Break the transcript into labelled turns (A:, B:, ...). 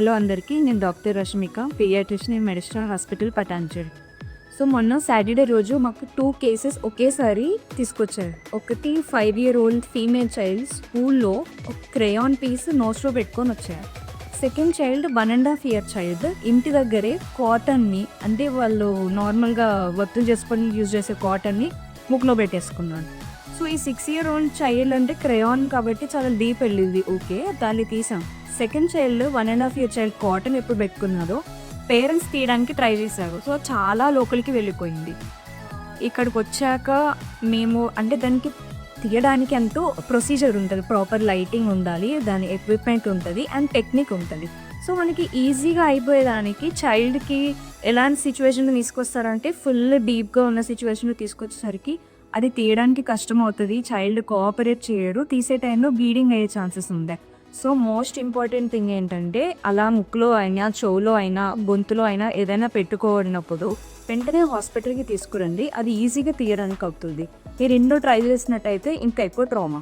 A: Hello అందరికీ, నేను doctor Rashmika, pediatrician in Medister hospital Patancheru. So మొన్న సాటర్డే రోజు మాకు 2 కేసెస్ ఒకేసారి తీసుకొచ్చారు. ఒకటి 5-year-old ఫీమేల్ చైల్డ్ స్కూల్లో ఒక క్రేయాన్ పీస్ నోస్లో పెట్టుకొని వచ్చారు. సెకండ్ చైల్డ్ 1.5 year చైల్డ్ ఇంటి దగ్గరే కాటన్ని, అంటే వాళ్ళు నార్మల్గా వర్తులు చేసుకొని యూజ్ చేసే కాటన్ని ముక్కులో పెట్టేసుకున్నాడు. సో ఈ 6-year-old చైల్డ్ అంటే క్రేయాన్ కాబట్టి చాలా డీప్ వెళ్ళింది, ఓకే దాన్ని తీసాం. Second child 1.5 year child cotton ఎప్పుడు పెట్టుకున్నారో పేరెంట్స్ తీయడానికి ట్రై చేశారు. సో చాలా లోపలికి వెళ్ళిపోయింది. ఇక్కడికి వచ్చాక మేము అంటే దానికి తీయడానికి ఎంతో ప్రొసీజర్ ఉంటుంది, ప్రాపర్ లైటింగ్ ఉండాలి, దాని ఎక్విప్మెంట్ ఉంటుంది అండ్ టెక్నిక్ ఉంటుంది. సో మనకి ఈజీగా అయిపోయేదానికి చైల్డ్కి ఎలాంటి సిచ్యువేషన్ తీసుకొస్తారంటే ఫుల్ డీప్గా ఉన్న సిచ్యువేషన్ తీసుకొచ్చేసరికి అది తీయడానికి కష్టం అవుతుంది, చైల్డ్ కోఆపరేట్ చేయరు, తీసే టైంలో బ్లీడింగ్ అయ్యే ఛాన్సెస్ ఉంటాయి. సో మోస్ట్ ఇంపార్టెంట్ థింగ్ ఏంటంటే అలా ముక్కులో అయినా, చెవులో అయినా, గొంతులో అయినా ఏదైనా పెట్టుకోనప్పుడు వెంటనే హాస్పిటల్కి తీసుకురండి, అది ఈజీగా తీయడానికి అవుతుంది. మీరు ఎన్నో ట్రై చేసినట్టయితే ఇంకా ఎక్కువ ట్రామా.